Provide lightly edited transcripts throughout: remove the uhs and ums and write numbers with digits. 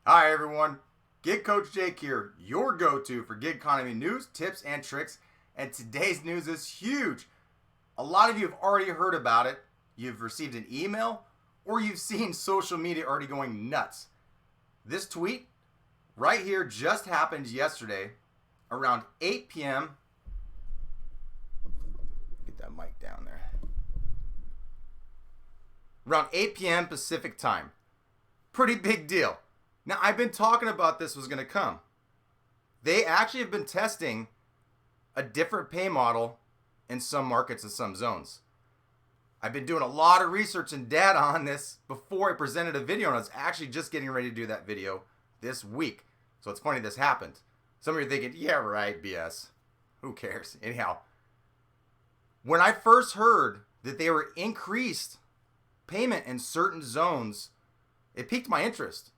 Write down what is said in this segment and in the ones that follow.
Hi everyone, Gig Coach Jake here, your go-to for gig economy news, tips, and tricks. And today's news is huge. A lot of you have already heard about it. You've received an email, or you've seen social media already going nuts. This tweet right here just happened yesterday around 8 p.m. Get that mic down there. Around 8 p.m. Pacific time. Pretty big deal. Now, I've been talking about this was going to come. They actually have been testing a different pay model in some markets and some zones. I've been doing a lot of research and data on this before I presented a video, and I was actually just getting ready to do that video this week. So it's funny this happened. Some of you are thinking, yeah, right, BS. Who cares? Anyhow, when I first heard that they were increased payment in certain zones, it piqued my interest.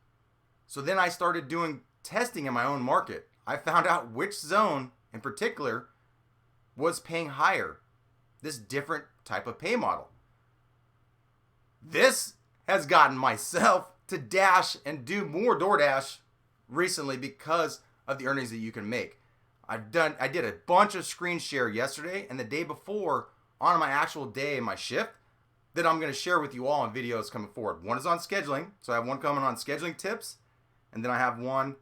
So then I started doing testing in my own market. I found out which zone in particular was paying higher, this different type of pay model. This has gotten myself to dash and do more DoorDash recently because of the earnings that you can make. I did a bunch of screen share yesterday and the day before on my actual day in my shift that I'm going to share with you all in videos coming forward. One is on scheduling, so I have one coming on scheduling tips. And then I have one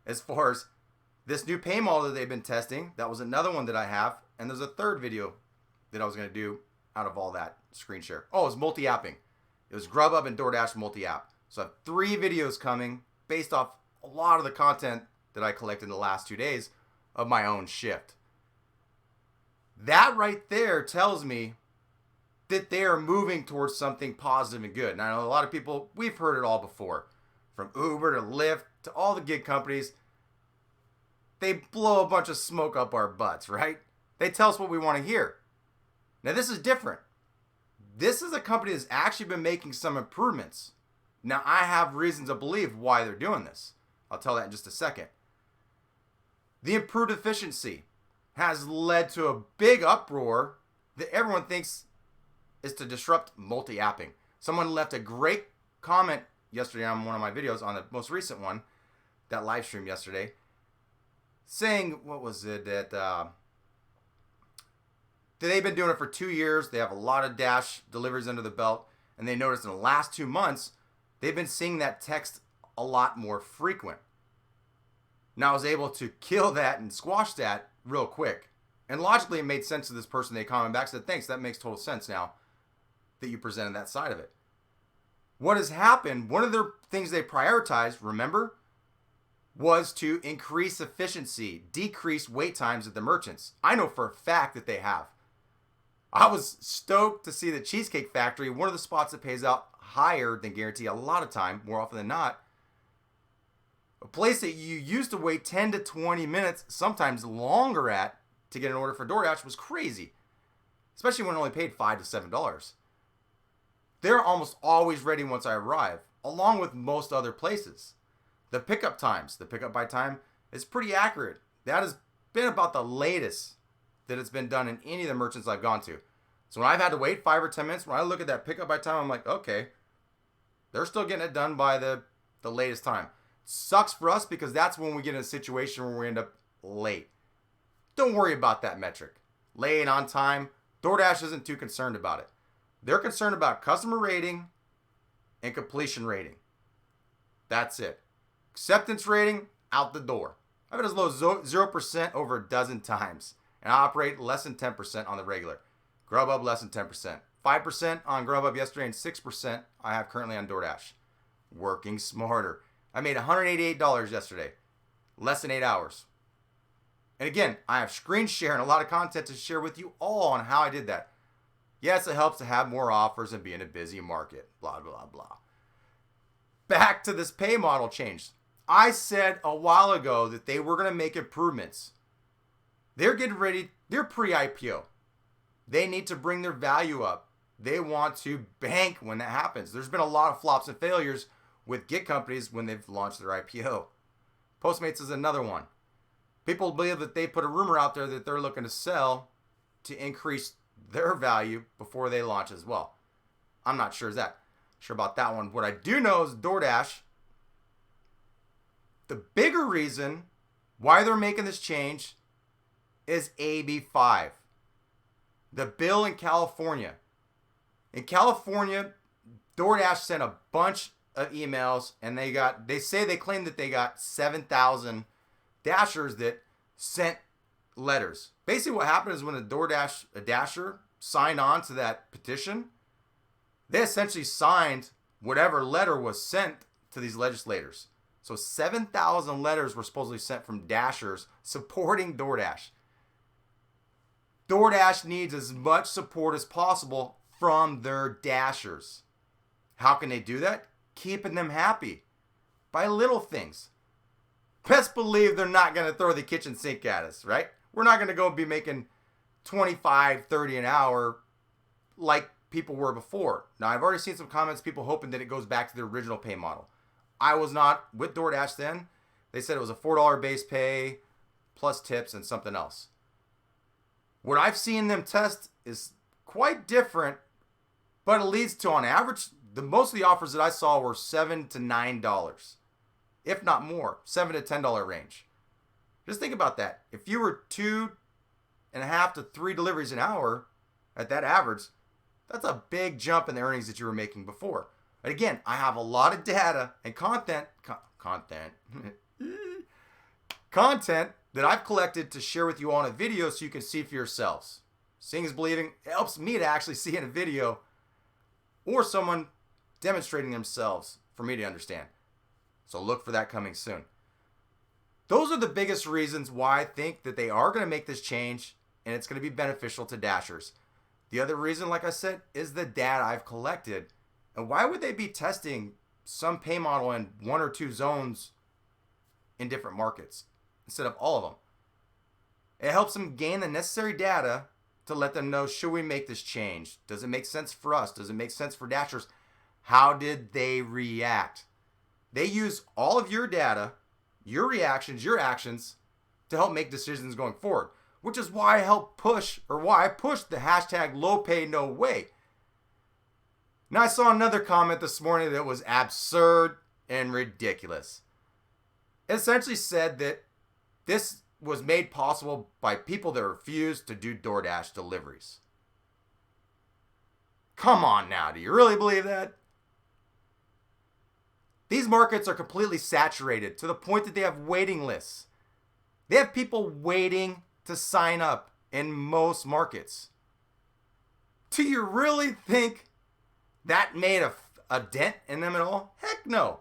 as far as this new pay model that they've been testing. That was another one that I have. And there's a third video that I was going to do out of all that screen share. Oh, it was multi-apping. It was Grubhub and DoorDash multi-app. So I have 3 videos coming based off a lot of the content that I collected in the last 2 days of my own shift. That right there tells me that they are moving towards something positive and good. And I know a lot of people, we've heard it all before. From Uber to Lyft to all the gig companies, they blow a bunch of smoke up our butts, right? They tell us what we want to hear. Now this is different. This is a company that's actually been making some improvements. Now I have reasons to believe why they're doing this. I'll tell that in just a second. The improved efficiency has led to a big uproar that everyone thinks is to disrupt multi-apping. Someone left a great comment yesterday on one of my videos, on the most recent one, that live stream yesterday, saying, what was it, that they've been doing it for 2 years, they have a lot of Dash deliveries under the belt, and they noticed in the last 2 months, they've been seeing that text a lot more frequent. Now I was able to kill that and squash that real quick. And logically it made sense to this person. They commented back, said, thanks, that makes total sense now that you presented that side of it. What has happened, one of the things they prioritized, remember, was to increase efficiency, decrease wait times at the merchants. I know for a fact that they have. I was stoked to see the Cheesecake Factory, one of the spots that pays out higher than guarantee a lot of time, more often than not. A place that you used to wait 10 to 20 minutes, sometimes longer at, to get an order for DoorDash was crazy. Especially when it only paid $5 to $7. They're almost always ready once I arrive, along with most other places. The pickup times, the pickup by time is pretty accurate. That has been about the latest that it's been done in any of the merchants I've gone to. So when I've had to wait 5 or 10 minutes, when I look at that pickup by time, I'm like, okay, they're still getting it done by the latest time. Sucks for us because that's when we get in a situation where we end up late. Don't worry about that metric. Late on time, DoorDash isn't too concerned about it. They're concerned about customer rating and completion rating. That's it. Acceptance rating, out the door. I've been as low as 0% over a dozen times. And I operate less than 10% on the regular. Grubhub, less than 10%. 5% on Grubhub yesterday and 6% I have currently on DoorDash. Working smarter. I made $188 yesterday. Less than 8 hours. And again, I have screen share and a lot of content to share with you all on how I did that. Yes, it helps to have more offers and be in a busy market. Blah, blah, blah. Back to this pay model change. I said a while ago that they were going to make improvements. They're getting ready. They're pre-IPO. They need to bring their value up. They want to bank when that happens. There's been a lot of flops and failures with gig companies when they've launched their IPO. Postmates is another one. People believe that they put a rumor out there that they're looking to sell to increase their value before they launch as well. I'm not sure about that one. What I do know is DoorDash The bigger reason why they're making this change is AB5, the bill in California. In California, DoorDash sent a bunch of emails, and they claim that they got 7,000 Dashers that sent letters. Basically what happened is when a Dasher signed on to that petition, they essentially signed whatever letter was sent to these legislators. So 7,000 letters were supposedly sent from Dashers supporting DoorDash. DoorDash needs as much support as possible from their Dashers. How can they do that? Keeping them happy by little things. Best believe they're not going to throw the kitchen sink at us, right? We're not going to go be making $25, $30 an hour like people were before. Now, I've already seen some comments, people hoping that it goes back to the original pay model. I was not with DoorDash then. They said it was a $4 base pay plus tips and something else. What I've seen them test is quite different, but it leads to, on average, most of the offers that I saw were $7 to $9, if not more, $7 to $10 range. Just think about that. If you were 2.5 to 3 deliveries an hour at that average, that's a big jump in the earnings that you were making before. But again, I have a lot of data and content that I've collected to share with you all in a video so you can see for yourselves. Seeing is believing. It helps me to actually see in a video or someone demonstrating themselves for me to understand. So look for that coming soon. Those are the biggest reasons why I think that they are going to make this change and it's going to be beneficial to Dashers. The other reason, like I said, is the data I've collected. And why would they be testing some pay model in 1 or 2 zones in different markets instead of all of them? It helps them gain the necessary data to let them know, should we make this change? Does it make sense for us? Does it make sense for Dashers? How did they react? They use all of your data, your reactions, your actions to help make decisions going forward, which is why I pushed the hashtag low pay no way. Now, I saw another comment this morning that was absurd and ridiculous. It essentially said that this was made possible by people that refused to do DoorDash deliveries. Come on now, do you really believe that? These markets are completely saturated to the point that they have waiting lists. They have people waiting to sign up in most markets. Do you really think that made a dent in them at all? Heck no.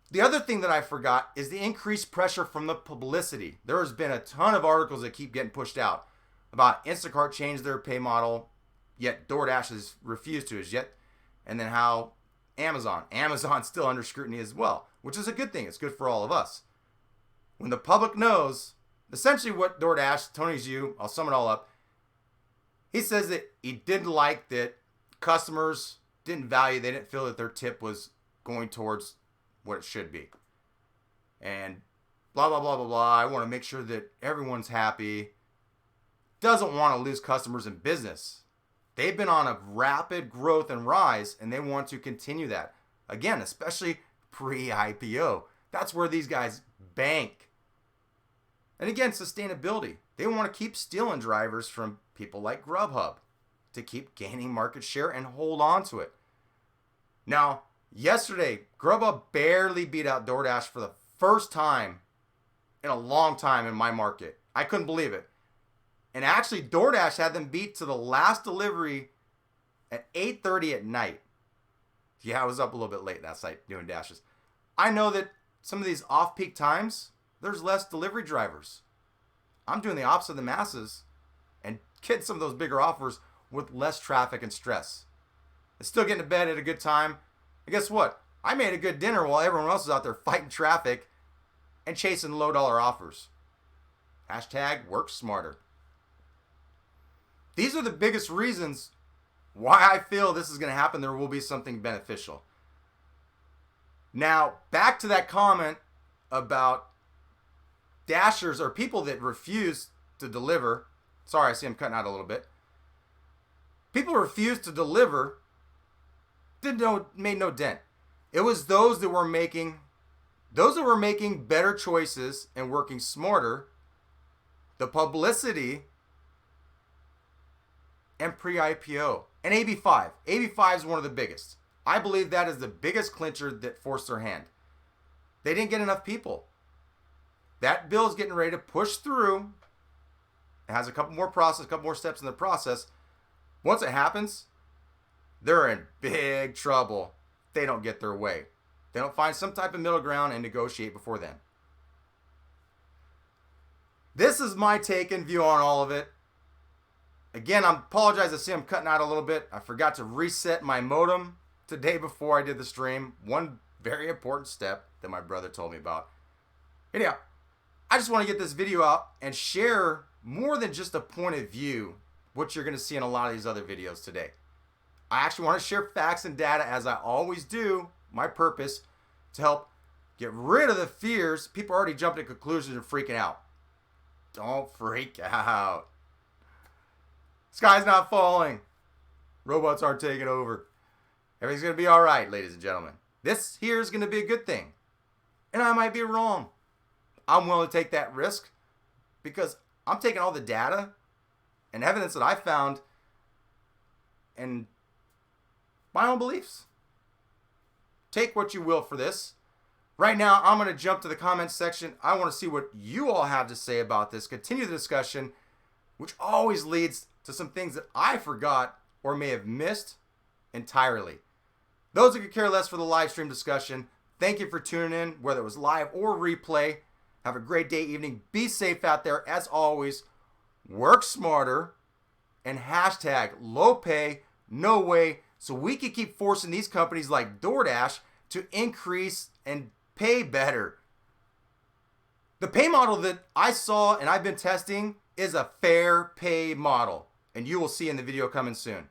The other thing that I forgot is the increased pressure from the publicity. There has been a ton of articles that keep getting pushed out about Instacart changed their pay model, yet DoorDash has refused to as yet, and then how Amazon's still under scrutiny as well, which is a good thing. It's good for all of us. When the public knows, essentially what DoorDash, Tony's you, I'll sum it all up. He says that he didn't like that customers didn't they didn't feel that their tip was going towards what it should be. And blah, blah, blah, blah, blah. I want to make sure that everyone's happy. Doesn't want to lose customers in business. They've been on a rapid growth and rise, and they want to continue that. Again, especially pre-IPO. That's where these guys bank. And again, sustainability. They want to keep stealing drivers from people like Grubhub to keep gaining market share and hold on to it. Now, yesterday, Grubhub barely beat out DoorDash for the first time in a long time in my market. I couldn't believe it. And actually, DoorDash had them beat to the last delivery at 8:30 at night. Yeah, I was up a little bit late last night doing dashes. I know that some of these off-peak times, there's less delivery drivers. I'm doing the opposite of the masses and getting some of those bigger offers with less traffic and stress. And still getting to bed at a good time. And guess what? I made a good dinner while everyone else is out there fighting traffic and chasing low-dollar offers. Hashtag work smarter. These are the biggest reasons why I feel this is going to happen. There will be something beneficial. Now, back to that comment about Dashers or people that refuse to deliver. Sorry, I see I'm cutting out a little bit. People refuse to deliver made no dent. It was those that were making Those that were making better choices and working smarter, the publicity and pre-IPO and AB5. AB5 is one of the biggest. I believe that is the biggest clincher that forced their hand. They didn't get enough people. That bill is getting ready to push through. It has a couple more steps in the process. Once it happens, they're in big trouble. They don't get their way. They don't find some type of middle ground and negotiate before then. This is my take and view on all of it. Again, I apologize. I see I'm cutting out a little bit. I forgot to reset my modem today before I did the stream. One very important step that my brother told me about. Anyhow, I just want to get this video out and share more than just a point of view, what you're going to see in a lot of these other videos today. I actually want to share facts and data as I always do. My purpose to help get rid of the fears. People are already jumping to conclusions and freaking out. Don't freak out. Sky's not falling. Robots aren't taking over. Everything's going to be all right, ladies and gentlemen. This here is going to be a good thing. And I might be wrong. I'm willing to take that risk because I'm taking all the data and evidence that I found and my own beliefs. Take what you will for this. Right now, I'm going to jump to the comments section. I want to see what you all have to say about this. Continue the discussion, which always leads to some things that I forgot or may have missed entirely. Those who could care less for the live stream discussion, thank you for tuning in, whether it was live or replay. Have a great day, evening. Be safe out there. As always, work smarter and hashtag low pay, no way, so we can keep forcing these companies like DoorDash to increase and pay better. The pay model that I saw and I've been testing is a fair pay model, and you will see in the video coming soon.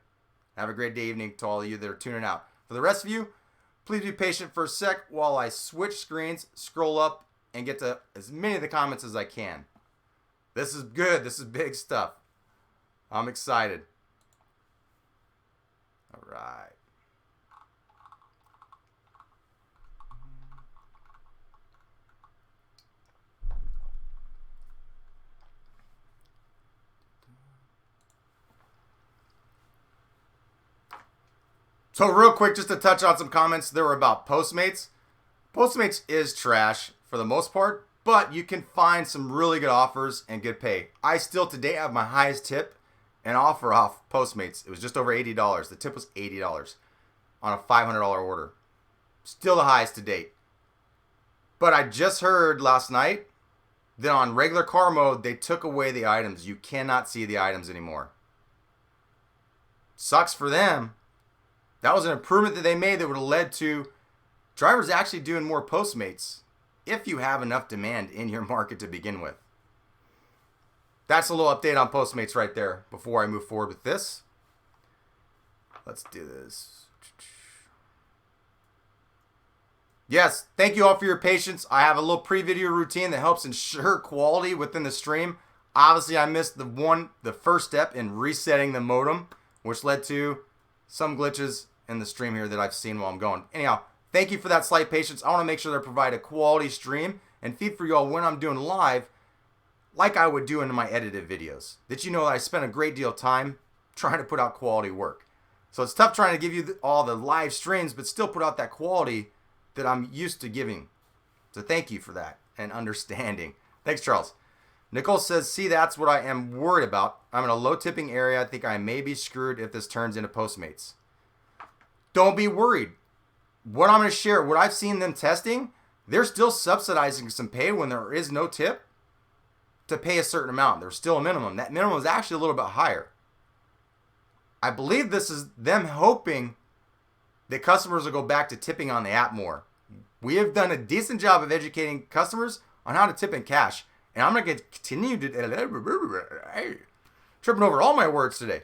Have a great day, evening to all of you that are tuning out. For the rest of you, please be patient for a sec while I switch screens, scroll up, and get to as many of the comments as I can. This is good. This is big stuff. I'm excited. All right. So real quick, just to touch on some comments, there were about Postmates. Postmates is trash for the most part, but you can find some really good offers and good pay. I still today have my highest tip and offer off Postmates. It was just over $80. The tip was $80 on a $500 order. Still the highest to date. But I just heard last night that on regular car mode, they took away the items. You cannot see the items anymore. Sucks for them. That was an improvement that they made that would have led to drivers actually doing more Postmates if you have enough demand in your market to begin with. That's a little update on Postmates right there before I move forward with this. Let's do this. Yes, thank you all for your patience. I have a little pre-video routine that helps ensure quality within the stream. Obviously, I missed the first step in resetting the modem, which led to some glitches in the stream here that I've seen while I'm going. Anyhow, thank you for that slight patience. I want to make sure that I provide a quality stream and feed for y'all when I'm doing live, like I would do in my edited videos. That you know that I spend a great deal of time trying to put out quality work. So it's tough trying to give you all the live streams, but still put out that quality that I'm used to giving. So thank you for that and understanding. Thanks, Charles. Nicole says, see, that's what I am worried about. I'm in a low tipping area. I think I may be screwed if this turns into Postmates. Don't be worried. What I'm going to share, what I've seen them testing, they're still subsidizing some pay when there is no tip to pay a certain amount. There's still a minimum. That minimum is actually a little bit higher. I believe this is them hoping that customers will go back to tipping on the app more. We have done a decent job of educating customers on how to tip in cash. And I'm going to continue to... tripping over all my words today.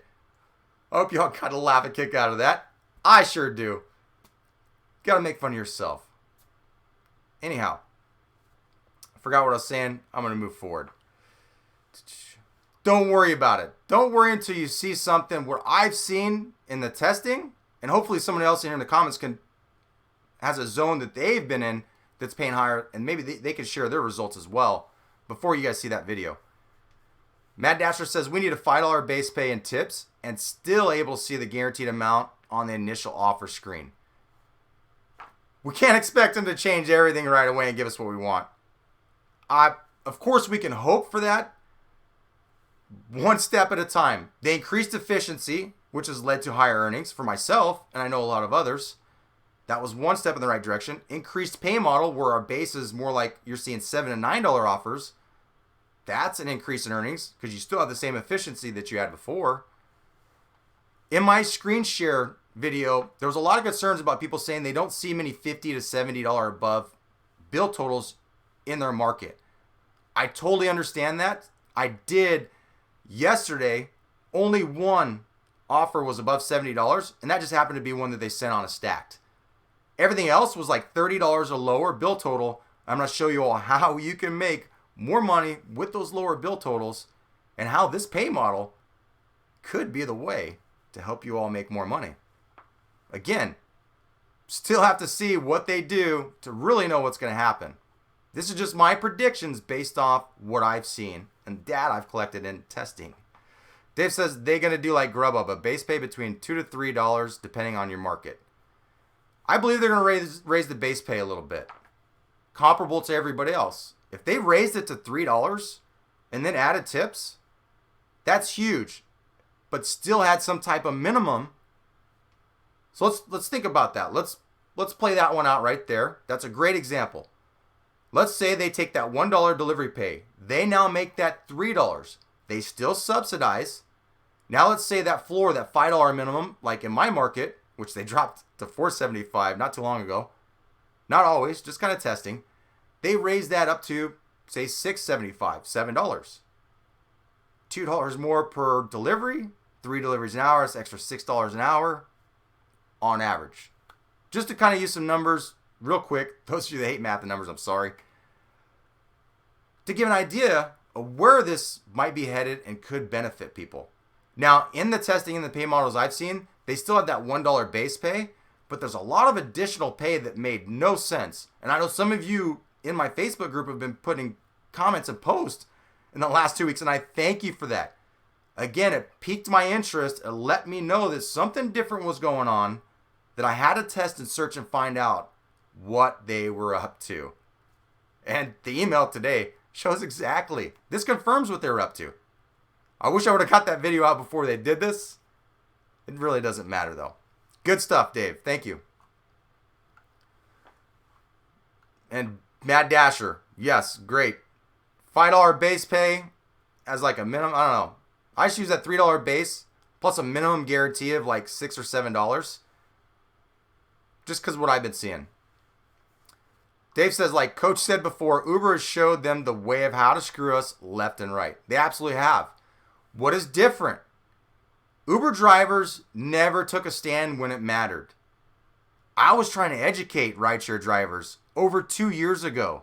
I hope y'all got a laugh and kick out of that. I sure do. Got to make fun of yourself. Anyhow, I forgot what I was saying. I'm going to move forward. Don't worry about it. Don't worry until you see something where I've seen in the testing, and hopefully someone else in here in the comments has a zone that they've been in that's paying higher, and maybe they can share their results as well before you guys see that video. Mad Dasher says we need a $5 base pay and tips and still able to see the guaranteed amount on the initial offer screen. We can't expect them to change everything right away and give us what we want. Of course, we can hope for that. One step at a time. They increased efficiency, which has led to higher earnings for myself, and I know a lot of others. That was one step in the right direction. Increased pay model, where our base is more like you're seeing $7 and $9 offers. That's an increase in earnings because you still have the same efficiency that you had before. In my screen share video, there was a lot of concerns about people saying they don't see many $50 to $70 above bill totals in their market. I totally understand that. I did yesterday. Only one offer was above $70, and that just happened to be one that they sent on a stacked. Everything else was like $30 or lower bill total. I'm going to show you all how you can make more money with those lower bill totals and how this pay model could be the way to help you all make more money. Again, still have to see what they do to really know what's going to happen. This is just my predictions based off what I've seen and data I've collected in testing. Dave says they're going to do like Grubhub, a base pay between $2 to $3 depending on your market. I believe they're going to raise the base pay a little bit, comparable to everybody else. If they raised it to $3 and then added tips, that's huge, but still had some type of minimum. So let's think about that. Let's play that one out right there. That's a great example. Let's say they take that $1 delivery pay. They now make that $3. They still subsidize. Now let's say that floor, that $5 minimum, like in my market, which they dropped to $4.75 not too long ago. Not always, just kind of testing. They raised that up to, say, $6.75, $7. $2 more per delivery, 3 deliveries an hour, that's extra $6 an hour on average. Just to kind of use some numbers real quick. Those of you that hate math and numbers, I'm sorry. To give an idea of where this might be headed and could benefit people. Now, in the testing and the pay models I've seen, they still have that $1 base pay, but there's a lot of additional pay that made no sense. And I know some of you in my Facebook group have been putting comments and posts in the last 2 weeks, and I thank you for that. Again, it piqued my interest and let me know that something different was going on, that I had to test and search and find out what they were up to. And the email today shows exactly. This confirms what they were up to. I wish I would have got that video out before they did this. It really doesn't matter, though. Good stuff, Dave. Thank you. And Mad Dasher. Yes, great. $5 base pay as like a minimum. I don't know. I should use that $3 base plus a minimum guarantee of like $6 or $7. Just because of what I've been seeing. Dave says, like Coach said before, Uber has showed them the way of how to screw us left and right. They absolutely have. What is different? Uber drivers never took a stand when it mattered. I was trying to educate rideshare drivers over 2 years ago.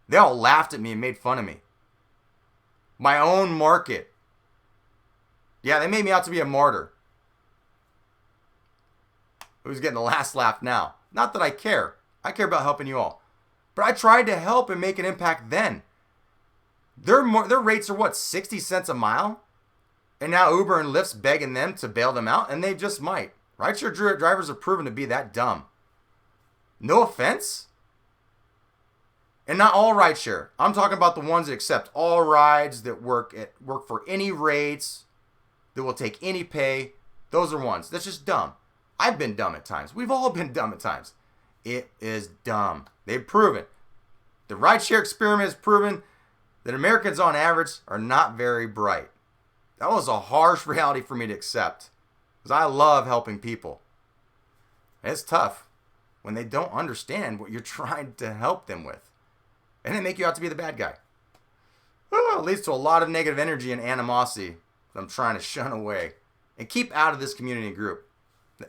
They all laughed at me and made fun of me. My own market. Yeah, they made me out to be a martyr. Who's getting the last laugh now? Not that I care. I care about helping you all. But I tried to help and make an impact then. Their rates are what, 60 cents a mile? And now Uber and Lyft's begging them to bail them out, and they just might. Rideshare drivers are proven to be that dumb. No offense. And not all rideshare. I'm talking about the ones that accept all rides, that work for any rates, that will take any pay. Those are ones. That's just dumb. I've been dumb at times. We've all been dumb at times. It is dumb. They've proven. The rideshare experiment has proven that Americans on average are not very bright. That was a harsh reality for me to accept, because I love helping people. And it's tough when they don't understand what you're trying to help them with, and they make you out to be the bad guy. It leads to a lot of negative energy and animosity that I'm trying to shun away and keep out of this community group.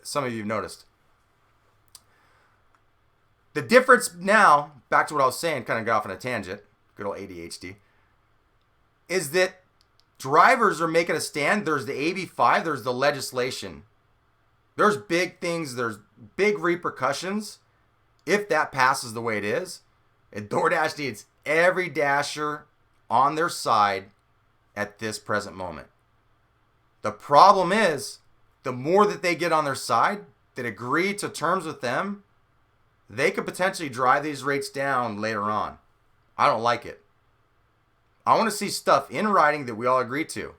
Some of you have noticed. The difference now, back to what I was saying, kind of got off on a tangent, good old ADHD, is that drivers are making a stand. There's the AB5, there's the legislation. There's big things, there's big repercussions. if that passes the way it is, and DoorDash needs every Dasher on their side at this present moment. The problem is, the more that they get on their side, that agree to terms with them, they could potentially drive these rates down later on. I don't like it. I want to see stuff in writing that we all agree to.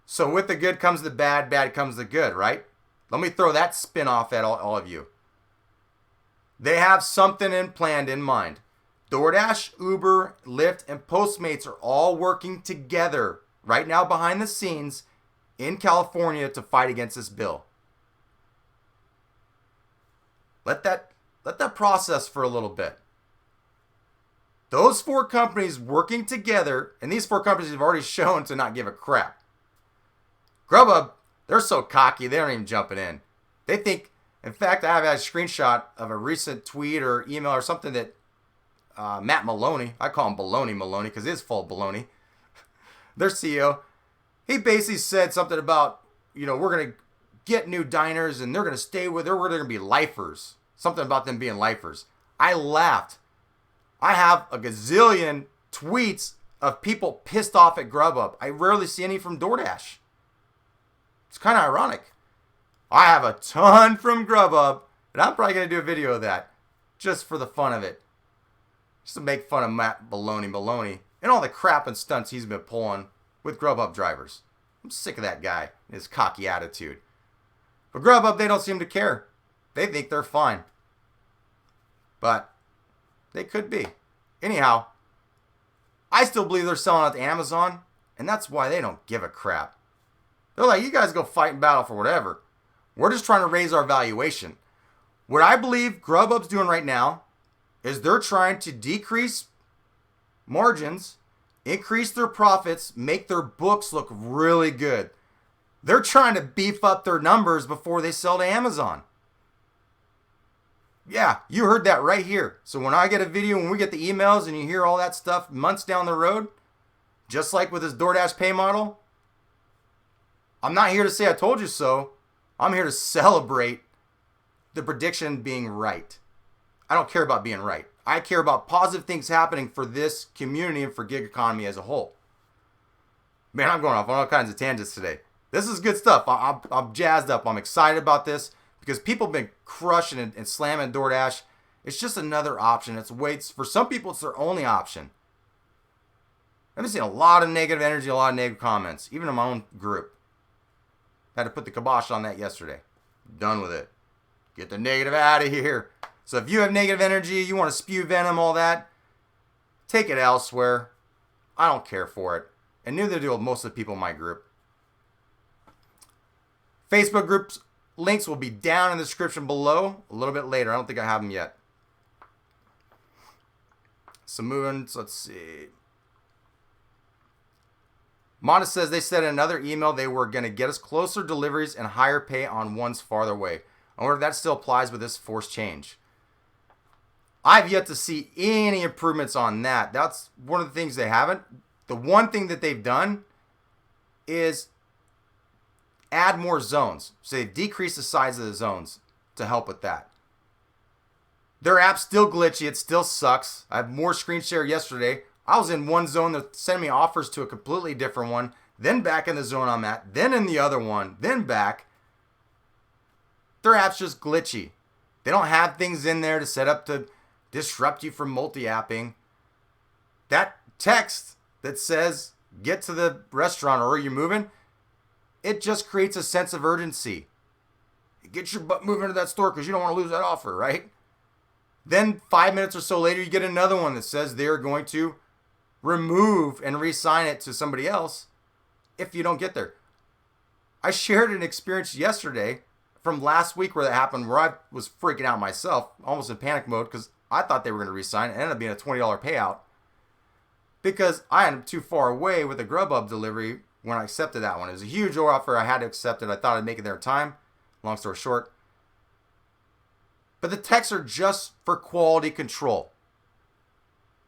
So with the good comes the bad, bad comes the good, right? Let me throw that spin off at all of you. They have something planned in mind. DoorDash, Uber, Lyft, and Postmates are all working together right now behind the scenes in California to fight against this bill. Let that process for a little bit. Those 4 companies working together, and these 4 companies have already shown to not give a crap. Grubhub, they're so cocky, they aren't even jumping in. They think, in fact, I have had a screenshot of a recent tweet or email or something that Matt Maloney, I call him Baloney Maloney because it is full of baloney, their CEO, he basically said something about, we're going to get new diners and they're going to stay with, we're going to be lifers. Something about them being lifers. I laughed. I have a gazillion tweets of people pissed off at Grubhub. I rarely see any from DoorDash. It's kind of ironic. I have a ton from Grubhub, and I'm probably going to do a video of that just for the fun of it. Just to make fun of Matt Maloney and all the crap and stunts he's been pulling with Grubhub drivers. I'm sick of that guy and his cocky attitude. But Grubhub, they don't seem to care. They think they're fine. But they could be. Anyhow, I still believe they're selling out to Amazon, and that's why they don't give a crap. They're like, you guys go fight and battle for whatever. We're just trying to raise our valuation. What I believe Grubhub's doing right now is they're trying to decrease margins, increase their profits, make their books look really good. They're trying to beef up their numbers before they sell to Amazon. Yeah, you heard that right here. So when I get a video, when we get the emails and you hear all that stuff months down the road, just like with this DoorDash pay model, I'm not here to say I told you so. I'm here to celebrate the prediction being right. I don't care about being right. I care about positive things happening for this community and for gig economy as a whole. Man, I'm going off on all kinds of tangents today. This is good stuff. I'm jazzed up. I'm excited about this because people have been crushing and slamming DoorDash. It's just another option. For some people, it's their only option. I've been seeing a lot of negative energy, a lot of negative comments, even in my own group. Had to put the kibosh on that yesterday. Done with it. Get the negative out of here. So if you have negative energy, you want to spew venom, all that, take it elsewhere. I don't care for it. And neither do most of the people in my group. Facebook groups links will be down in the description below a little bit later. I don't think I have them yet. So let's see. Monda says they said in another email they were going to get us closer deliveries and higher pay on ones farther away. I wonder if that still applies with this forced change. I've yet to see any improvements on that. That's one of the things they haven't. The one thing that they've done is add more zones. So they've decreased the size of the zones to help with that. Their app's still glitchy. It still sucks. I have more screen share yesterday. I was in one zone that sent me offers to a completely different one, then back in the zone I'm at, then in the other one, then back. Their app's just glitchy. They don't have things in there to set up to disrupt you from multi-apping. That text that says, get to the restaurant or are you moving? It just creates a sense of urgency. Get your butt moving to that store because you don't want to lose that offer, right? Then 5 minutes or so later, you get another one that says they're going to remove and re-sign it to somebody else if you don't get there. I shared an experience yesterday from last week where that happened, where I was freaking out myself, almost in panic mode, because I thought they were going to re-sign. It ended up being a $20 payout because I am too far away with the Grubhub delivery when I accepted that one. It was a huge offer. I had to accept it. I thought I'd make it there in time. Long story short. But the texts are just for quality control.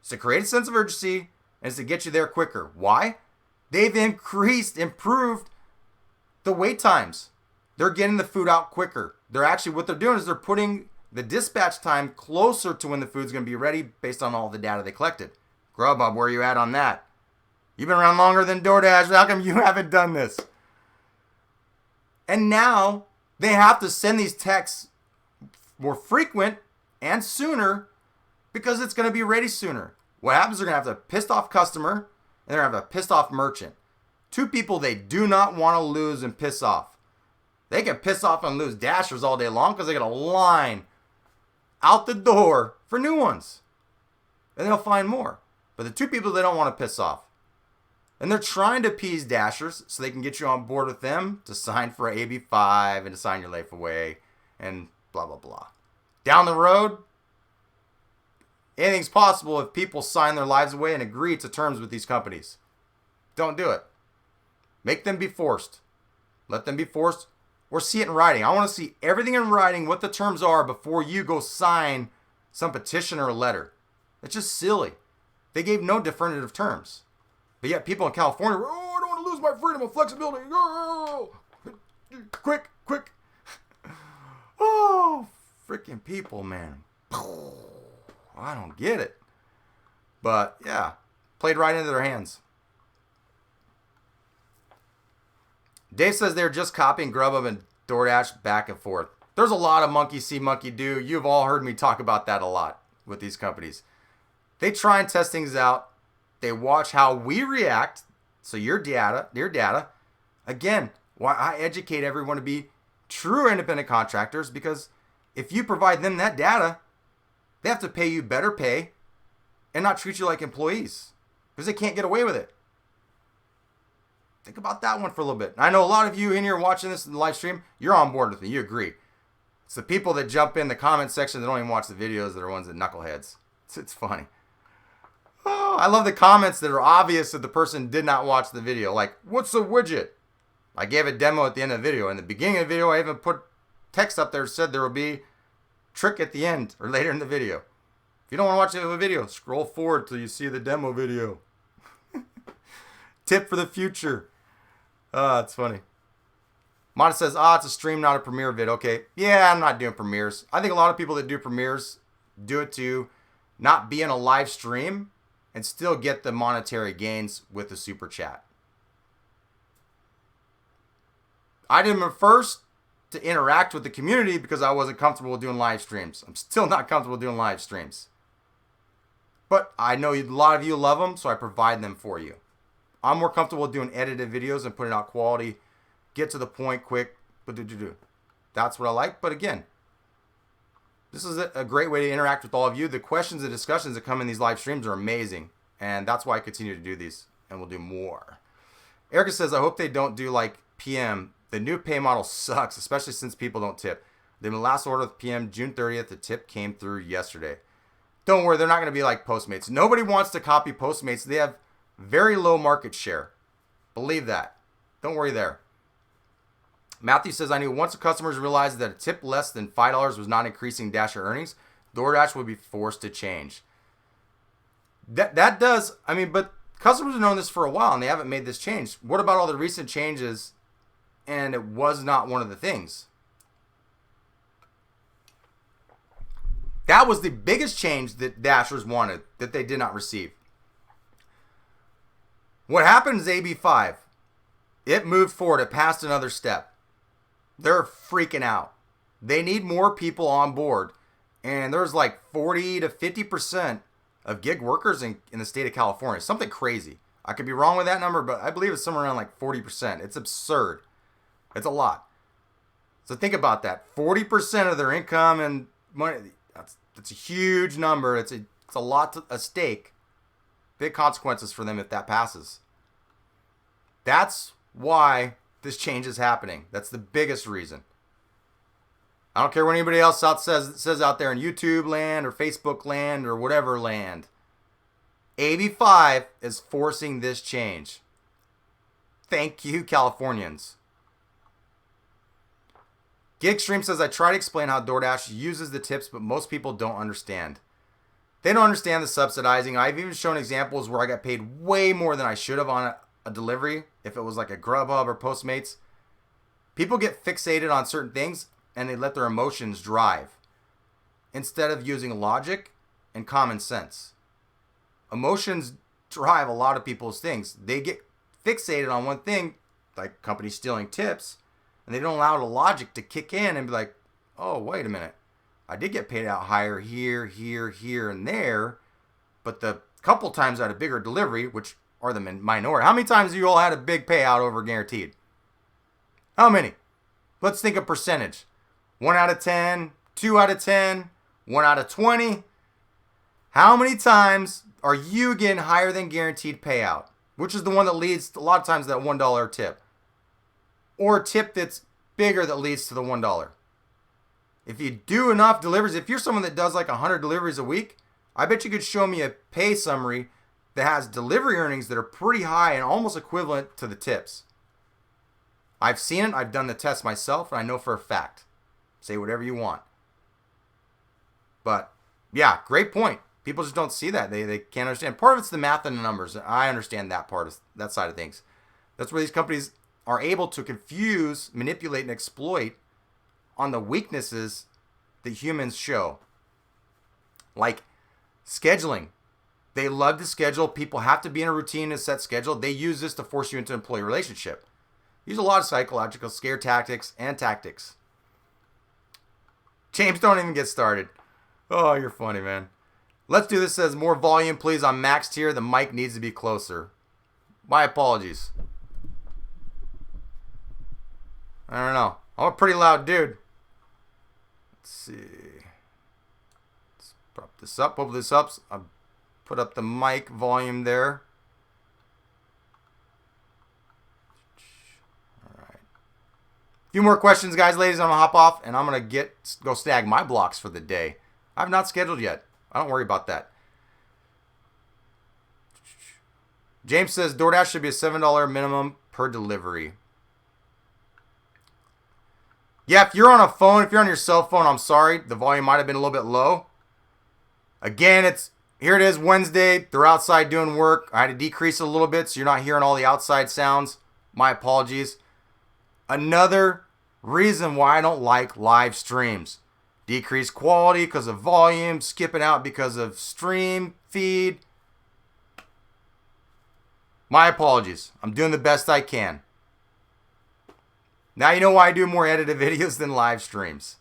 It's to create a sense of urgency and it's to get you there quicker. Why? They've improved the wait times. They're getting the food out quicker. What they're doing is they're putting the dispatch time closer to when the food's going to be ready based on all the data they collected. Grubhub, where are you at on that? You've been around longer than DoorDash. How come you haven't done this? And now they have to send these texts more frequent and sooner because it's going to be ready sooner. What happens, they're going to have a pissed off customer and they're going to have a pissed off merchant. Two people they do not want to lose and piss off. They can piss off and lose Dashers all day long because they got a line out the door for new ones. And they'll find more. But the two people they don't want to piss off. And they're trying to appease Dashers so they can get you on board with them to sign for AB5 and to sign your life away and blah, blah, blah. Down the road, anything's possible if people sign their lives away and agree to terms with these companies. Don't do it. Make them be forced. Let them be forced or see it in writing. I want to see everything in writing, what the terms are before you go sign some petition or a letter. It's just silly. They gave no definitive terms. But yet people in California, oh, I don't want to lose my freedom and flexibility. Oh, quick. Oh, freaking people, man. I don't get it. But yeah, played right into their hands. Dave says they're just copying Grubhub and DoorDash back and forth. There's a lot of monkey see, monkey do. You've all heard me talk about that a lot with these companies. They try and test things out. They watch how we react. So your data. Again, why I educate everyone to be true independent contractors, because if you provide them that data, they have to pay you better pay and not treat you like employees because they can't get away with it. Think about that one for a little bit. I know a lot of you in here watching this in the live stream, you're on board with me. You agree. It's the people that jump in the comment section that don't even watch the videos that are ones that knuckleheads. It's funny. Oh, I love the comments that are obvious that the person did not watch the video. Like, what's a widget? I gave a demo at the end of the video. In the beginning of the video, I even put text up there that said there will be trick at the end or later in the video. If you don't want to watch the video, scroll forward till you see the demo video. Tip for the future. It's funny. Mata says, it's a stream, not a premiere vid. Okay. Yeah, I'm not doing premieres. I think a lot of people that do premieres do it to not be in a live stream and still get the monetary gains with the super chat. I did them first to interact with the community because I wasn't comfortable with doing live streams. I'm still not comfortable doing live streams. But I know a lot of you love them, so I provide them for you. I'm more comfortable doing edited videos and putting out quality, get to the point quick, That's what I like. But again, this is a great way to interact with all of you. The questions and discussions that come in these live streams are amazing. And that's why I continue to do these. And we'll do more. Erica says, I hope they don't do like PM. The new pay model sucks, especially since people don't tip. They been last order with PM June 30th. The tip came through yesterday. Don't worry, they're not going to be like Postmates. Nobody wants to copy Postmates. They have very low market share. Believe that. Don't worry there. Matthew says, I knew once the customers realized that a tip less than $5 was not increasing Dasher earnings, DoorDash would be forced to change. That does, but customers have known this for a while and they haven't made this change. What about all the recent changes and it was not one of the things? That was the biggest change that Dashers wanted that they did not receive. What happened is AB5. It moved forward. It passed another step. They're freaking out. They need more people on board. And there's like 40 to 50% of gig workers in the state of California. Something crazy. I could be wrong with that number, but I believe it's somewhere around like 40%. It's absurd. It's a lot. So think about that. 40% of their income and money. That's a huge number. It's a lot at stake. Big consequences for them if that passes. That's why this change is happening. That's the biggest reason. I don't care what anybody else says out there in YouTube land or Facebook land or whatever land. AB5 is forcing this change. Thank you, Californians. Gigstream says, I try to explain how DoorDash uses the tips, but most people don't understand. They don't understand the subsidizing. I've even shown examples where I got paid way more than I should have on a delivery, if it was like a Grubhub or Postmates. People get fixated on certain things and they let their emotions drive. instead of using logic and common sense. Emotions drive a lot of people's things. They get fixated on one thing, like companies stealing tips, and they don't allow the logic to kick in and be like, oh, wait a minute. I did get paid out higher here, and there, but the couple times I had a bigger delivery, which are the minority. How many times have you all had a big payout over guaranteed? How many? Let's think of percentage. 1 out of 10, 2 out of 10, 1 out of 20. How many times are you getting higher than guaranteed payout? Which is the one that leads a lot of times to that $1 tip. Or a tip that's bigger that leads to the $1. If you do enough deliveries, if you're someone that does like 100 deliveries a week, I bet you could show me a pay summary that has delivery earnings that are pretty high and almost equivalent to the tips. I've seen it. I've done the test myself, and I know for a fact. Say whatever you want. But, yeah, great point. People just don't see that. They can't understand. Part of it's the math and the numbers. I understand that part, that side of things. That's where these companies are able to confuse, manipulate, and exploit on the weaknesses that humans show. Like scheduling. They love to schedule. People have to be in a routine, a set schedule. They use this to force you into an employee relationship. Use a lot of psychological scare tactics and tactics. James, don't even get started. Oh, you're funny, man. Let's do this. Says more volume, please. I'm maxed here. The mic needs to be closer. My apologies. I don't know. I'm a pretty loud dude. Let's see. Let's prop this up. Open this up. I'll put up the mic volume there. All right. A few more questions, guys, ladies. I'm going to hop off, and I'm going to go snag my blocks for the day. I've not scheduled yet. I don't worry about that. James says DoorDash should be a $7 minimum per delivery. Yeah, if you're on a phone, if you're on your cell phone, I'm sorry. The volume might have been a little bit low. Again, here it is Wednesday. They're outside doing work. I had to decrease it a little bit so you're not hearing all the outside sounds. My apologies. Another reason why I don't like live streams. Decreased quality because of volume, skipping out because of stream feed. My apologies. I'm doing the best I can. Now you know why I do more edited videos than live streams.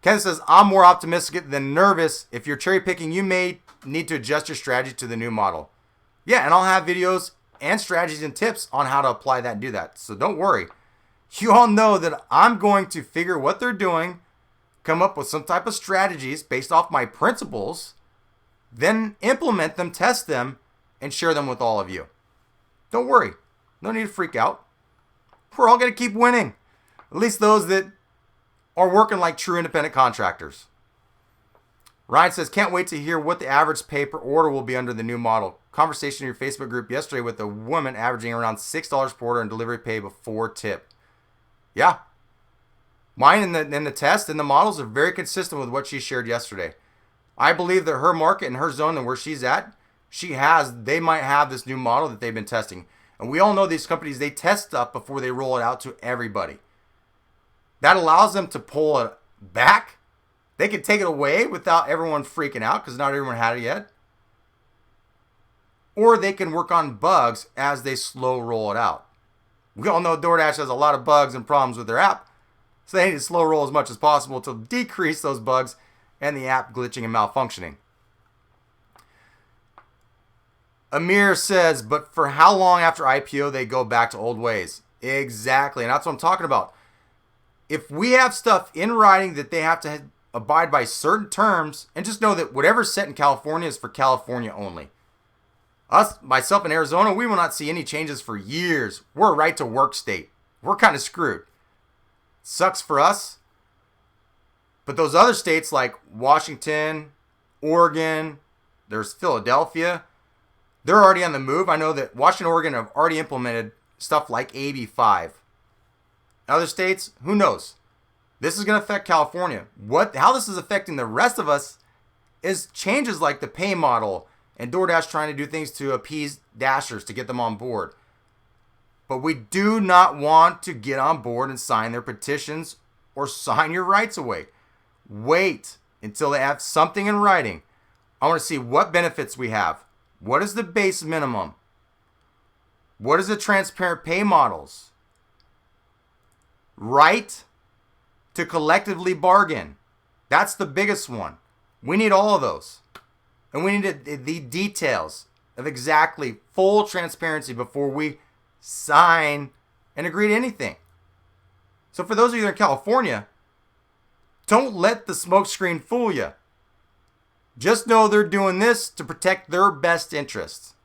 Ken says, I'm more optimistic than nervous. If you're cherry picking, you may need to adjust your strategy to the new model. Yeah, and I'll have videos and strategies and tips on how to apply that and do that. So don't worry. You all know that I'm going to figure what they're doing, come up with some type of strategies based off my principles, then implement them, test them, and share them with all of you. Don't worry. No need to freak out. We're all going to keep winning. At least those that are working like true independent contractors. Ryan says, can't wait to hear what the average pay per order will be under the new model. Conversation in your Facebook group yesterday with a woman averaging around $6 per order in delivery pay before tip. Yeah. Mine in the test and the models are very consistent with what she shared yesterday. I believe that her market and her zone and where she's at, they might have this new model that they've been testing. And we all know these companies, they test stuff before they roll it out to everybody. That allows them to pull it back. They can take it away without everyone freaking out because not everyone had it yet. Or they can work on bugs as they slow roll it out. We all know DoorDash has a lot of bugs and problems with their app. So they need to slow roll as much as possible to decrease those bugs and the app glitching and malfunctioning. Amir says, but for how long after IPO they go back to old ways? Exactly, and that's what I'm talking about. If we have stuff in writing that they have to abide by certain terms, and just know that whatever's set in California is for California only. Myself in Arizona, we will not see any changes for years. We're a right to work state. We're kind of screwed. Sucks for us. But those other states like Washington, Oregon, there's Philadelphia, they're already on the move. I know that Washington and Oregon have already implemented stuff like AB5. Other states, who knows? This is going to affect California. How this is affecting the rest of us is changes like the pay model and DoorDash trying to do things to appease Dashers to get them on board. But we do not want to get on board and sign their petitions or sign your rights away. Wait until they have something in writing. I want to see what benefits we have. What is the base minimum? What is the transparent pay models? Right to collectively bargain. That's the biggest one. We need all of those. And we need the details of exactly full transparency before we sign and agree to anything. So for those of you that are in California, don't let the smokescreen fool you. Just know they're doing this to protect their best interests.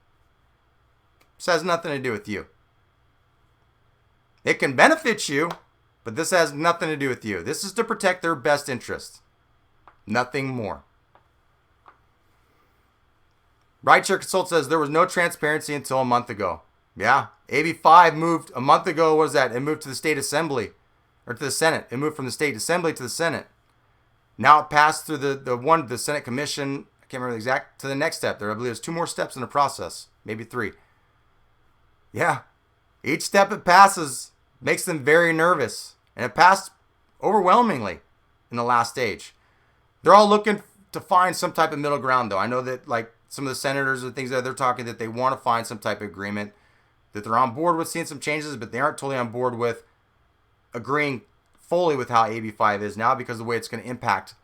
This has nothing to do with you. It can benefit you, but this has nothing to do with you. This is to protect their best interests. Nothing more. Rideshare Consult says there was no transparency until a month ago. Yeah, AB5 moved a month ago. What was that? It moved to the state assembly or to the Senate. It moved from the state assembly to the Senate. Now it passed through the Senate commission. I can't remember the exact, to the next step there. I believe there's 2 more steps in the process, maybe 3. Yeah, each step it passes makes them very nervous, and it passed overwhelmingly in the last stage. They're all looking to find some type of middle ground, though. I know that like some of the senators and things that they're talking that they want to find some type of agreement, that they're on board with seeing some changes, but they aren't totally on board with agreeing fully with how AB5 is now because of the way it's going to impact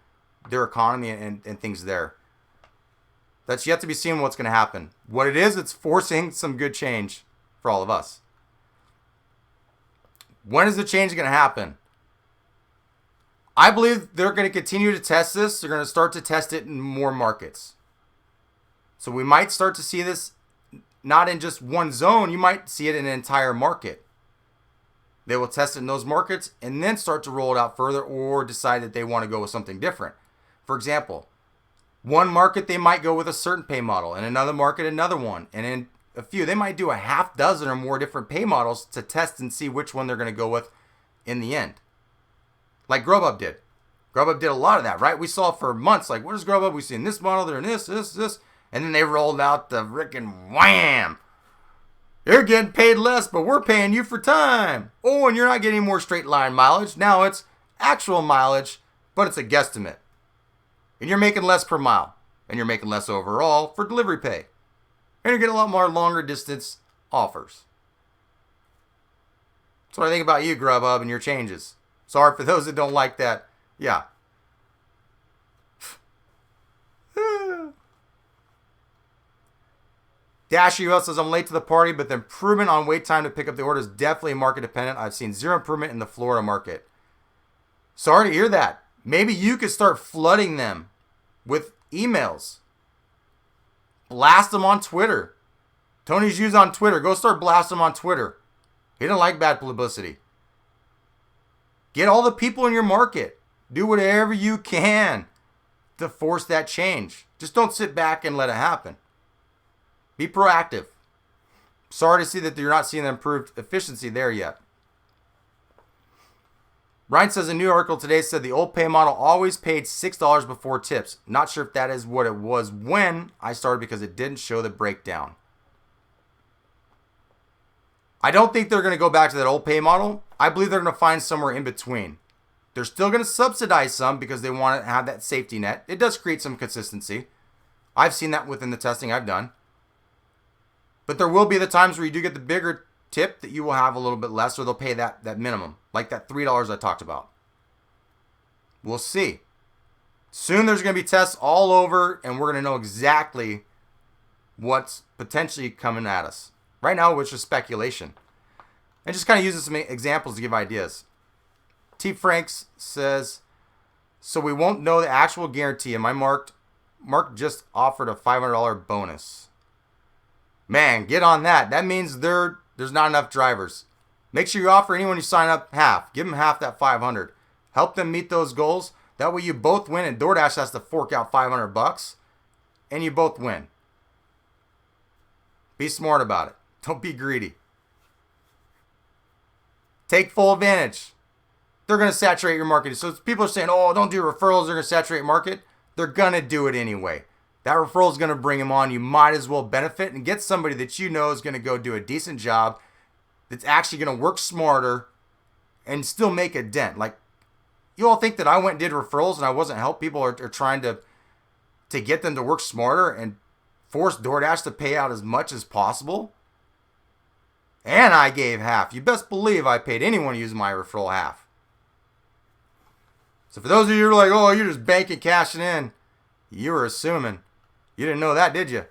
their economy and things there. That's yet to be seen what's going to happen. What it is, it's forcing some good change for all of us. When is the change going to happen? I believe they're going to continue to test this. They're going to start to test it in more markets. So we might start to see this not in just one zone. You might see it in an entire market. They will test it in those markets and then start to roll it out further or decide that they want to go with something different. For example, one market they might go with a certain pay model, and another market another one, and in a few they might do a half dozen or more different pay models to test and see which one they're going to go with in the end. Like Grubhub did. Grubhub did a lot of that, right? We saw for months, like, what is Grubhub? We've seen this model, they're in this. And then they rolled out the frickin' wham. You're getting paid less, but we're paying you for time. Oh, and you're not getting more straight line mileage. Now it's actual mileage, but it's a guesstimate. And you're making less per mile. And you're making less overall for delivery pay. And you're getting a lot more longer distance offers. That's what I think about you, Grubhub, and your changes. Sorry for those that don't like that. Yeah. Dash US says, I'm late to the party, but the improvement on wait time to pick up the order is definitely market dependent. I've seen 0 improvement in the Florida market. Sorry to hear that. Maybe you could start flooding them with emails. Blast them on Twitter. Tony's used on Twitter. Go start blasting them on Twitter. He doesn't like bad publicity. Get all the people in your market. Do whatever you can to force that change. Just don't sit back and let it happen. Be proactive. Sorry to see that you're not seeing the improved efficiency there yet. Ryan says a new article today said the old pay model always paid $6 before tips. Not sure if that is what it was when I started because it didn't show the breakdown. I don't think they're going to go back to that old pay model. I believe they're going to find somewhere in between. They're still going to subsidize some because they want to have that safety net. It does create some consistency. I've seen that within the testing I've done. But there will be the times where you do get the bigger tip that you will have a little bit less, or they'll pay that minimum, like that $3 I talked about. We'll see. Soon there's going to be tests all over, and we're going to know exactly what's potentially coming at us. Right now, which is speculation. And just kind of using some examples to give ideas. T. Franks says, so we won't know the actual guarantee. And Mark just offered a $500 bonus. Man, get on that. That means there's not enough drivers. Make sure you offer anyone you sign up half. Give them half that $500. Help them meet those goals. That way you both win, and DoorDash has to fork out $500, and you both win. Be smart about it. Don't be greedy. Take full advantage. They're going to saturate your market. So people are saying, oh, don't do referrals. They're going to saturate your market. They're going to do it anyway. That referral is going to bring them on. You might as well benefit and get somebody that you know is going to go do a decent job, that's actually going to work smarter and still make a dent. Like, You all think that I went and did referrals and I wasn't helping people or trying to get them to work smarter and force DoorDash to pay out as much as possible? And I gave half. You best believe I paid anyone using my referral half. So for those of you who are like, oh, you're just banking, cashing in, you were assuming. You didn't know that, did you?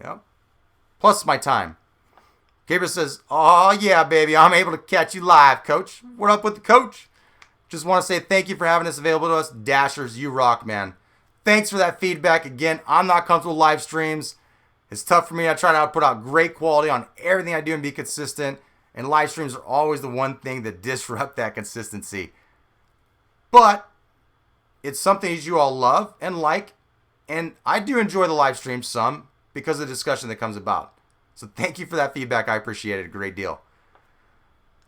Yep. Plus my time. Gabriel says, oh, yeah, baby, I'm able to catch you live, coach. What up with the coach? Just want to say thank you for having this available to us. Dashers, you rock, man. Thanks for that feedback. Again, I'm not comfortable with live streams. It's tough for me. I try to put out great quality on everything I do and be consistent. And live streams are always the one thing that disrupt that consistency. But it's something that you all love and like. And I do enjoy the live stream some because of the discussion that comes about. So thank you for that feedback. I appreciate it a great deal.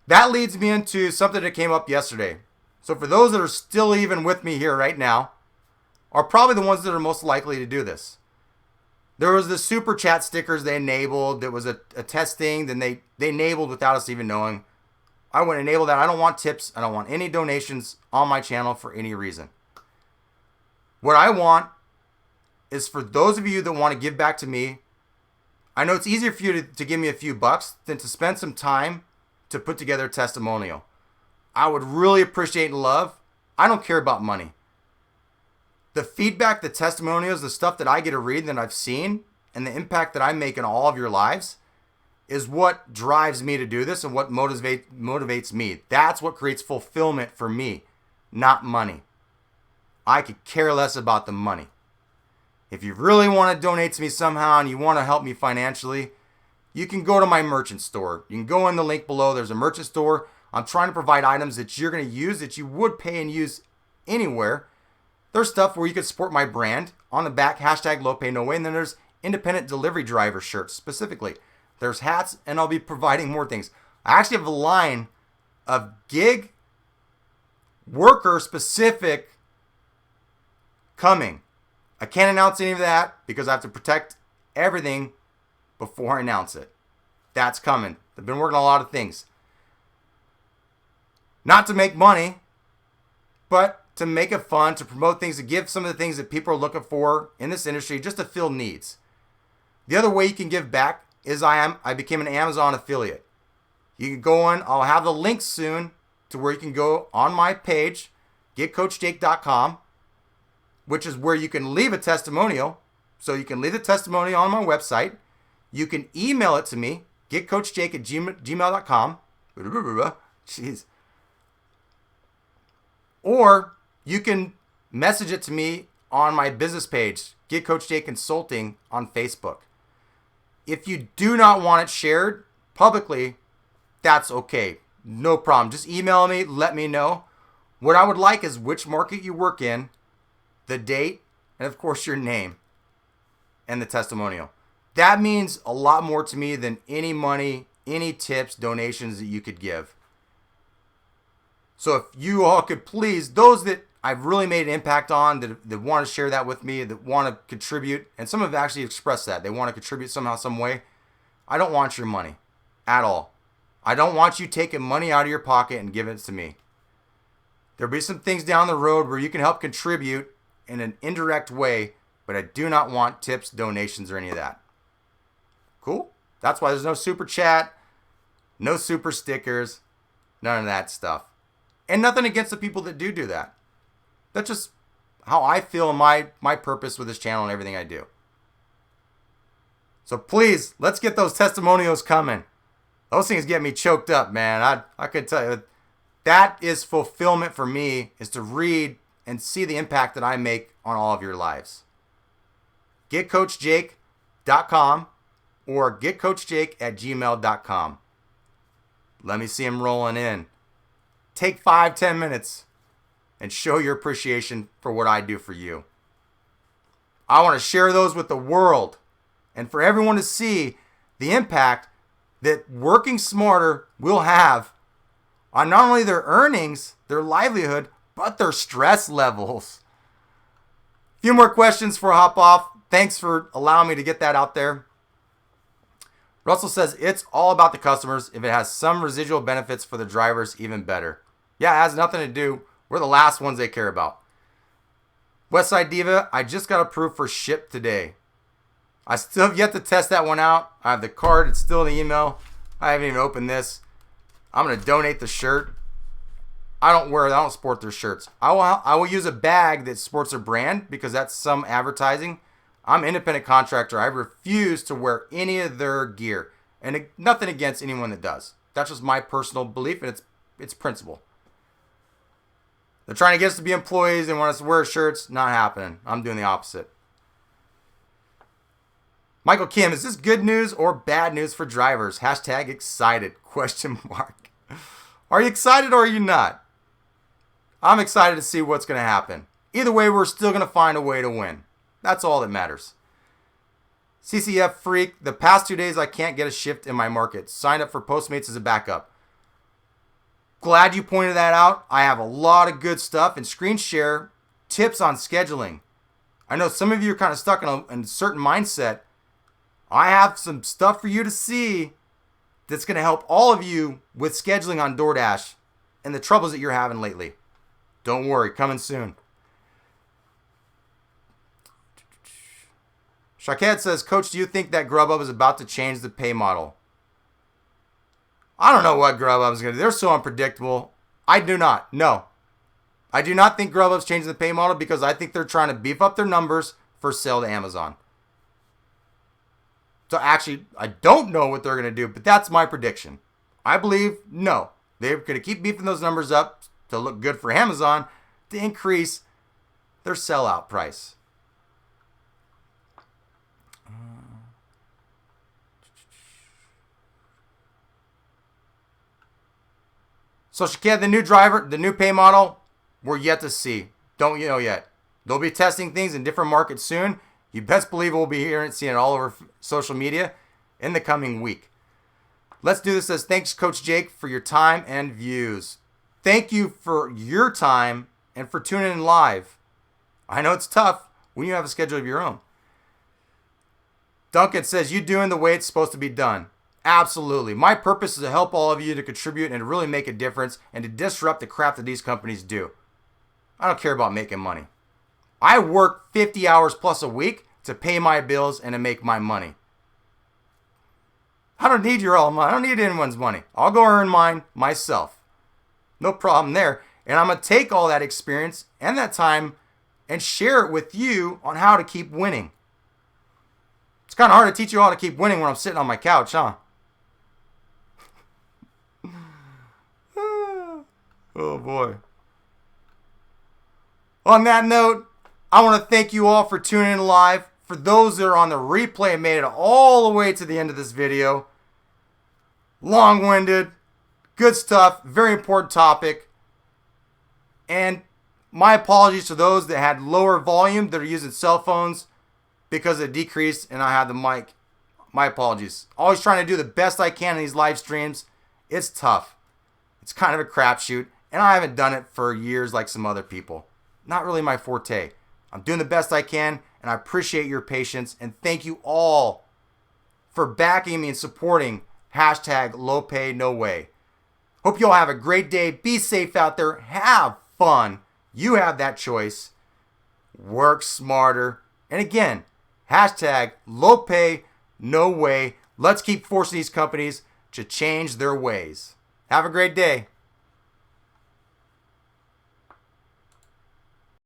That leads me into something that came up yesterday. So for those that are still even with me here right now, are probably the ones that are most likely to do this. There was the super chat stickers they enabled. There was a testing. Then they enabled without us even knowing. I went and enabled that. I don't want tips. I don't want any donations on my channel for any reason. What I want is for those of you that want to give back to me. I know it's easier for you to give me a few bucks than to spend some time to put together a testimonial. I would really appreciate and love. I don't care about money. The feedback, the testimonials, the stuff that I get to read that I've seen, and the impact that I make in all of your lives is what drives me to do this and what motivates me. That's what creates fulfillment for me, not money. I could care less about the money. If you really want to donate to me somehow and you want to help me financially, you can go to my merchant store. You can go in the link below. There's a merchant store. I'm trying to provide items that you're going to use that you would pay and use anywhere. There's stuff where you can support my brand. On the back, hashtag low pay, no way. And then there's independent delivery driver shirts specifically. There's hats, and I'll be providing more things. I actually have a line of gig worker specific coming. I can't announce any of that because I have to protect everything before I announce it. That's coming. I've been working on a lot of things. Not to make money, but to make it fun, to promote things, to give some of the things that people are looking for in this industry, just to fill needs. The other way you can give back is I became an Amazon affiliate. You can go on, I'll have the link soon to where you can go on my page, GIGCOACHJAKE.com, which is where you can leave a testimonial. So you can leave the testimonial on my website. You can email it to me, GIGCOACHJAKE@gmail.com. Jeez. Or you can message it to me on my business page, GIGCOACHJAKE Consulting on Facebook. If you do not want it shared publicly, that's okay. No problem. Just email me, let me know. What I would like is which market you work in, the date, and of course your name and the testimonial. That means a lot more to me than any money, any tips, donations that you could give. So if you all could please, those that I've really made an impact on, that want to share that with me, that want to contribute, and some have actually expressed that. They want to contribute somehow, some way. I don't want your money at all. I don't want you taking money out of your pocket and giving it to me. There'll be some things down the road where you can help contribute in an indirect way, but I do not want tips, donations, or any of that. Cool? That's why there's no super chat, no super stickers, none of that stuff. And nothing against the people that do that. That's just how I feel and my purpose with this channel and everything I do. So please, let's get those testimonials coming. Those things get me choked up, man. I could tell you, that is fulfillment for me, is to read and see the impact that I make on all of your lives. GetCoachJake.com or GetCoachJake@gmail.com. Let me see them rolling in. Take 5-10 minutes and show your appreciation for what I do for you. I want to share those with the world and for everyone to see the impact that working smarter will have on not only their earnings, their livelihood, but their stress levels. A few more questions for hop off. Thanks for allowing me to get that out there. Russell says, it's all about the customers. If it has some residual benefits for the drivers, even better. Yeah, it has nothing to do. We're the last ones they care about. Westside Diva, I just got approved for ship today. I still have yet to test that one out. I have the card. It's still in the email. I haven't even opened this. I'm going to donate the shirt. I don't sport their shirts. I will use a bag that sports their brand because that's some advertising. I'm an independent contractor. I refuse to wear any of their gear. And nothing against anyone that does. That's just my personal belief, and it's principle. They're trying to get us to be employees and want us to wear shirts. Not happening. I'm doing the opposite. Michael Kim, is this good news or bad news for drivers? Hashtag excited, ? Are you excited or are you not? I'm excited to see what's going to happen. Either way, we're still going to find a way to win. That's all that matters. CCF Freak, the past 2 days I can't get a shift in my market. Signed up for Postmates as a backup. Glad you pointed that out. I have a lot of good stuff and screen share tips on scheduling. I know some of you are kind of stuck in a certain mindset. I have some stuff for you to see that's going to help all of you with scheduling on DoorDash and the troubles that you're having lately. Don't worry, coming soon. Shaked says, Coach, do you think that Grubhub is about to change the pay model? I don't know what Grubhub is going to do. They're so unpredictable. I do not. No. I do not think Grubhub's changing the pay model because I think they're trying to beef up their numbers for sale to Amazon. So actually, I don't know what they're going to do, but that's my prediction. I believe, no. They're going to keep beefing those numbers up to look good for Amazon to increase their sellout price. So Shaked, the new pay model, we're yet to see. Don't you know yet. They'll be testing things in different markets soon. You best believe we'll be hearing and seeing it all over social media in the coming week. Let's do this. Says, thanks, Coach Jake, for your time and views. Thank you for your time and for tuning in live. I know it's tough when you have a schedule of your own. Duncan says, you doing the way it's supposed to be done. Absolutely. My purpose is to help all of you to contribute and to really make a difference and to disrupt the crap that these companies do. I don't care about making money. I work 50 hours plus a week to pay my bills and to make my money. I don't need your all money. I don't need anyone's money. I'll go earn mine myself. No problem there. And I'm going to take all that experience and that time and share it with you on how to keep winning. It's kind of hard to teach you all to keep winning when I'm sitting on my couch, huh? Oh boy. On that note, I want to thank you all for tuning in live. For those that are on the replay and made it all the way to the end of this video. Long-winded, good stuff, very important topic. And my apologies to those that had lower volume that are using cell phones because it decreased and I had the mic. My apologies. Always trying to do the best I can in these live streams. It's tough. It's kind of a crapshoot. And I haven't done it for years like some other people. Not really my forte. I'm doing the best I can, and I appreciate your patience. And thank you all for backing me and supporting hashtag low pay, no way. Hope you all have a great day. Be safe out there. Have fun. You have that choice. Work smarter. And again, hashtag low pay, no way. Let's keep forcing these companies to change their ways. Have a great day.